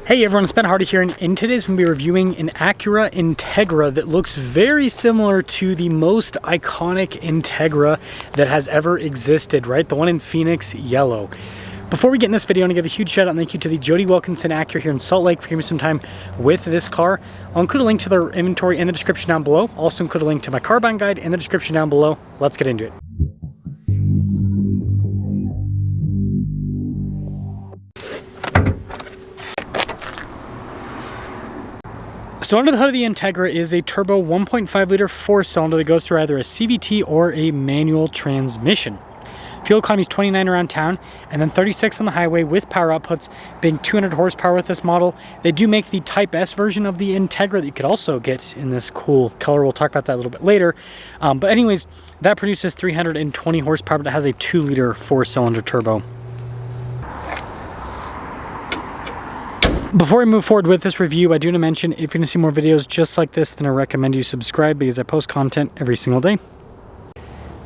Hey everyone, it's Ben Hardy here, and in today's we'll be reviewing an Acura Integra that looks very similar to the most iconic Integra that has ever existed, right? The one in Phoenix yellow. Before we get in this video, I want to give a huge shout out and thank you to the Jody Wilkinson Acura here in Salt Lake for giving me some time with this car. I'll include a link to their inventory in the description down below. I'll also include a link to my car buying guide in the description down below. Let's get into it. So under the hood of the Integra is a turbo 1.5 liter 4-cylinder that goes through either a CVT or a manual transmission. Fuel economy is 29 around town and then 36 on the highway with power outputs being 200 horsepower with this model. They do make the Type S version of the Integra that you could also get in this cool color. We'll talk about that a little bit later. But anyways, that produces 320 horsepower, but it has a 2 liter 4-cylinder turbo. Before we move forward with this review, I do want to mention if you're going to see more videos just like this, then I recommend you subscribe because I post content every single day.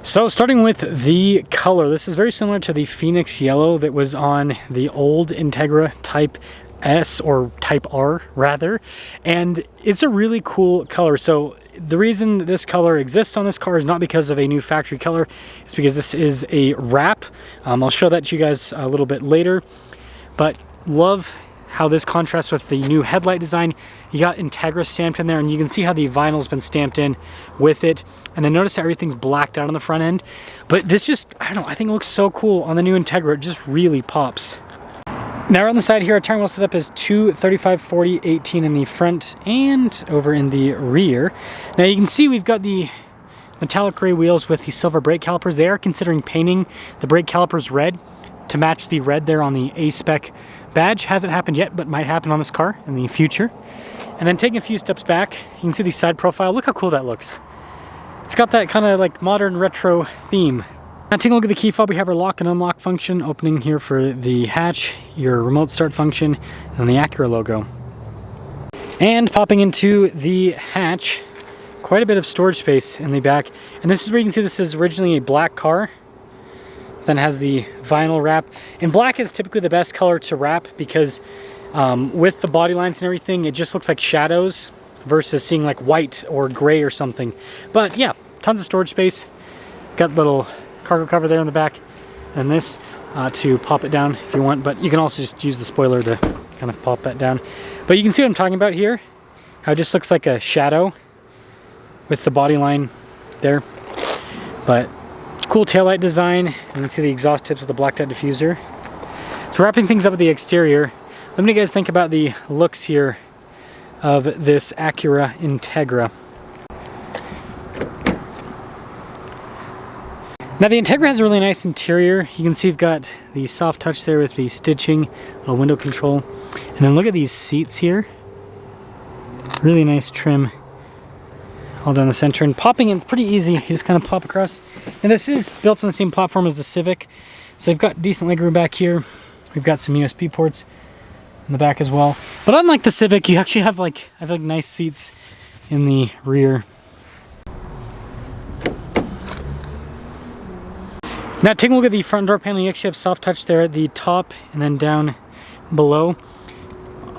So starting with the color, this is very similar to the Phoenix yellow that was on the old Integra Type S or Type R rather, and it's a really cool color. So the reason this color exists on this car is not because of a new factory color, it's because this is a wrap. I'll show that to you guys a little bit later, but love how this contrasts with the new headlight design. You got Integra stamped in there, and you can see how the vinyl's been stamped in with it. And then notice how everything's blacked out on the front end. But this just, I don't know, I think it looks so cool on the new Integra. It just really pops. Now on the side here, our tire wheel setup is 2 35/40/18 in the front and over in the rear. Now you can see we've got the metallic gray wheels with the silver brake calipers. They are considering painting the brake calipers red to match the red there on the A-Spec badge. Hasn't happened yet, but might happen on this car in the future. And then taking a few steps back, you can see the side profile. Look how cool that looks. It's got that kind of like modern retro theme. Now taking a look at the key fob, we have our lock and unlock function opening here for the hatch, your remote start function, and the Acura logo. And popping into the hatch, quite a bit of storage space in the back. And this is where you can see this is originally a black car. Then has the vinyl wrap, and black is typically the best color to wrap because with the body lines and everything, it just looks like shadows versus seeing like white or gray or something. But yeah, tons of storage space. Got a little cargo cover there in the back, and this to pop it down if you want, but you can also just use the spoiler to kind of pop that down. But you can see what I'm talking about here, how it just looks like a shadow with the body line there. But cool taillight design. You can see the exhaust tips with the blacked out diffuser. So wrapping things up with the exterior, let me know what you guys think about the looks here of this Acura Integra. Now the Integra has a really nice interior. You can see you've got the soft touch there with the stitching, little window control. And then look at these seats here. Really nice trim all down the center, and popping in, it's pretty easy. You just kind of pop across. And this is built on the same platform as the Civic, so you've got decent legroom back here. We've got some USB ports in the back as well. But unlike the Civic, you actually have like, I feel like, nice seats in the rear. Now taking a look at the front door panel, you actually have soft touch there at the top and then down below.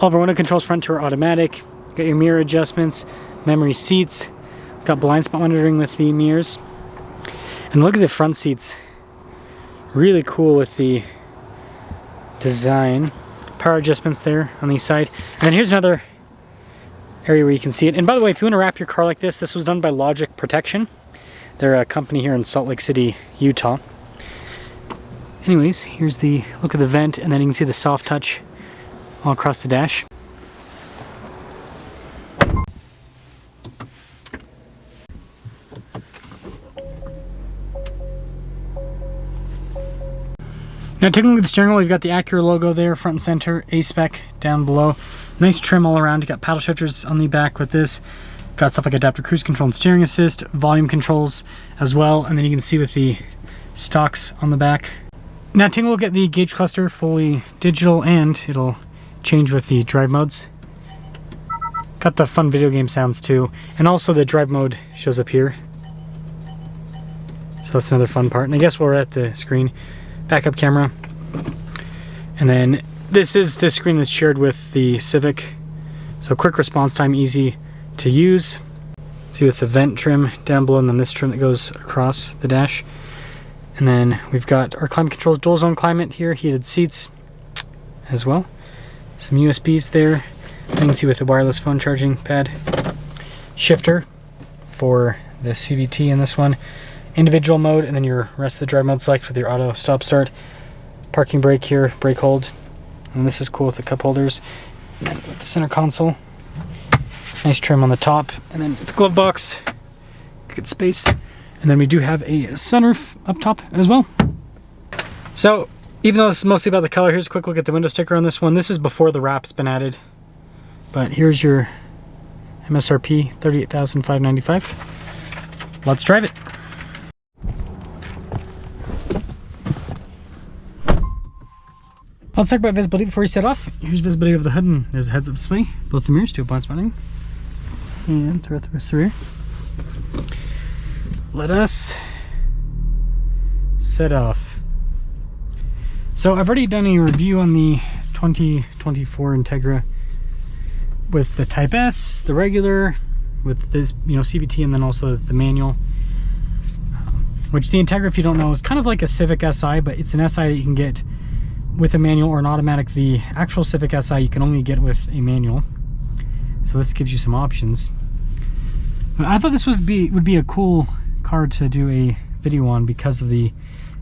All of our window controls front to are automatic. Got your mirror adjustments, memory seats. Got blind spot monitoring with the mirrors. And look at the front seats. Really cool with the design. Power adjustments there on the side. And then here's another area where you can see it. And by the way, if you want to wrap your car like this was done by Logic Protection. They're a company here in Salt Lake City, Utah. Anyways, here's the look of the vent, and then you can see the soft touch all across the dash. Now taking a look at the steering wheel, you've got the Acura logo there, front and center, A-Spec down below. Nice trim all around. You got paddle shifters on the back with this. Got stuff like adaptive cruise control and steering assist, volume controls as well, and then you can see with the stocks on the back. Now taking a look at the gauge cluster, fully digital, and it'll change with the drive modes. Got the fun video game sounds too, and also the drive mode shows up here. So that's another fun part. And I guess while we're at the screen, backup camera, and then This is the screen that's shared with the Civic. So quick response time, easy to use. See with the vent trim down below, and then this trim that goes across the dash. And then we've got our climate controls, dual zone climate here, heated seats as well. Some USBs there. You can see with the wireless phone charging pad. Shifter for the CVT in this one. Individual mode, and then your rest of the drive mode select with your auto stop start. Parking brake here, brake hold. And this is cool with the cup holders. And then with the center console. Nice trim on the top. And then with the glove box, good space. And then we do have a sunroof up top as well. So, even though this is mostly about the color, here's a quick look at the window sticker on this one. This is before the wrap's been added. But here's your MSRP, $38,595. Let's drive it. Let's talk about visibility before we set off. Here's visibility of the hood, and there's a heads-up display. Both the mirrors, 2 blind spotting. And throughout the rest of the rear. Let us set off. So I've already done a review on the 2024 Integra with the Type S, the regular, with this, CVT, and then also the manual. Which the Integra, if you don't know, is kind of like a Civic Si, but it's an Si that you can get with a manual or an automatic. The actual Civic Si you can only get with a manual. So this gives you some options. But I thought this would be a cool car to do a video on because of the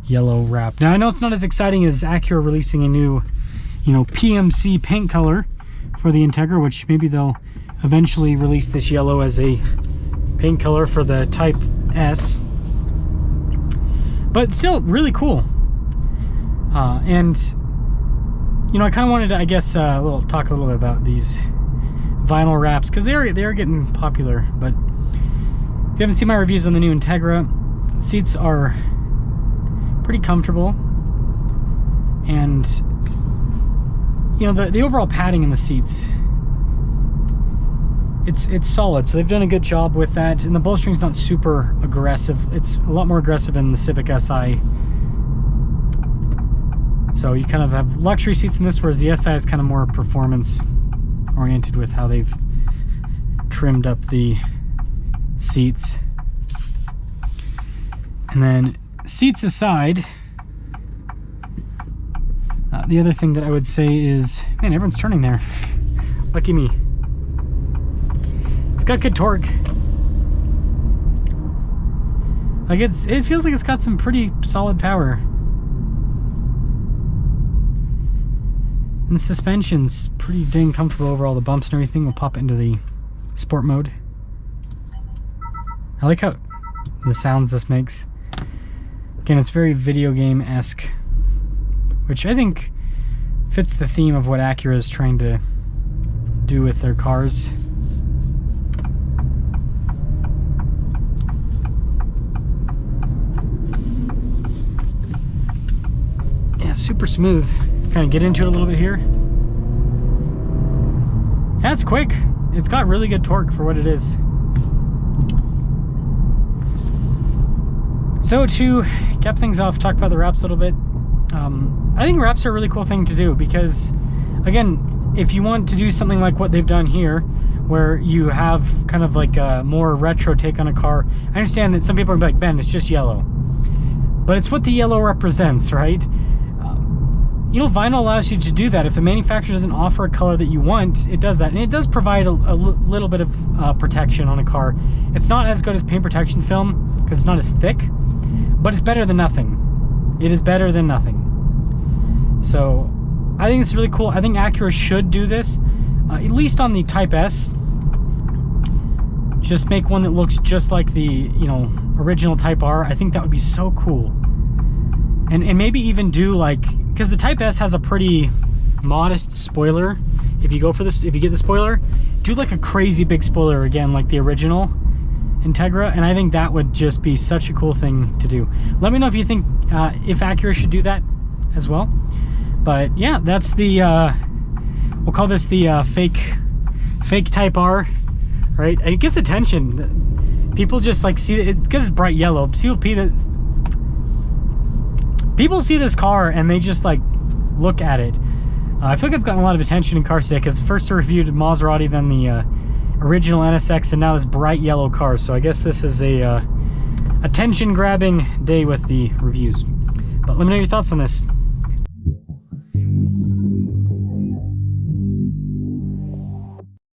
yellow wrap. Now I know it's not as exciting as Acura releasing a new, PMC paint color for the Integra, which maybe they'll eventually release this yellow as a paint color for the Type S. But still really cool. And I kind of wanted to, I guess, talk a little bit about these vinyl wraps because they are getting popular. But if you haven't seen my reviews on the new Integra, seats are pretty comfortable, and the overall padding in the seats, it's solid. So they've done a good job with that, and the bowstring's not super aggressive. It's a lot more aggressive in the Civic Si. So you kind of have luxury seats in this, whereas the Si is kind of more performance oriented with how they've trimmed up the seats. And then seats aside, the other thing that I would say is, man, everyone's turning there. Lucky me. It's got good torque. Like it feels like it's got some pretty solid power. And the suspension's pretty dang comfortable over all the bumps and everything. We'll pop it into the sport mode. I like how the sounds this makes. Again, it's very video game-esque, which I think fits the theme of what Acura is trying to do with their cars. Yeah, super smooth. Kind of get into it a little bit here. Yeah, it's quick. It's got really good torque for what it is. So to cap things off, talk about the wraps a little bit. I think wraps are a really cool thing to do because, again, if you want to do something like what they've done here, where you have kind of like a more retro take on a car, I understand that some people are like, Ben, it's just yellow. But it's what the yellow represents, right? Vinyl allows you to do that. If the manufacturer doesn't offer a color that you want, it does that. And it does provide a little bit of protection on a car. It's not as good as paint protection film because it's not as thick, but it's better than nothing. It is better than nothing. So I think it's really cool. I think Acura should do this, at least on the Type S. Just make one that looks just like the, original Type R. I think that would be so cool. And maybe even do like, because the Type S has a pretty modest spoiler. If you go for this, if you get the spoiler, do like a crazy big spoiler again, like the original Integra, and I think that would just be such a cool thing to do. Let me know if you think if Acura should do that as well. But yeah, that's the we'll call this the fake Type R, right? It gets attention. People just like see it because it's bright yellow. People see this car and they just like look at it. I feel like I've gotten a lot of attention in cars today because first I reviewed Maserati, then the original NSX, and now this bright yellow car. So I guess this is a attention-grabbing day with the reviews. But let me know your thoughts on this.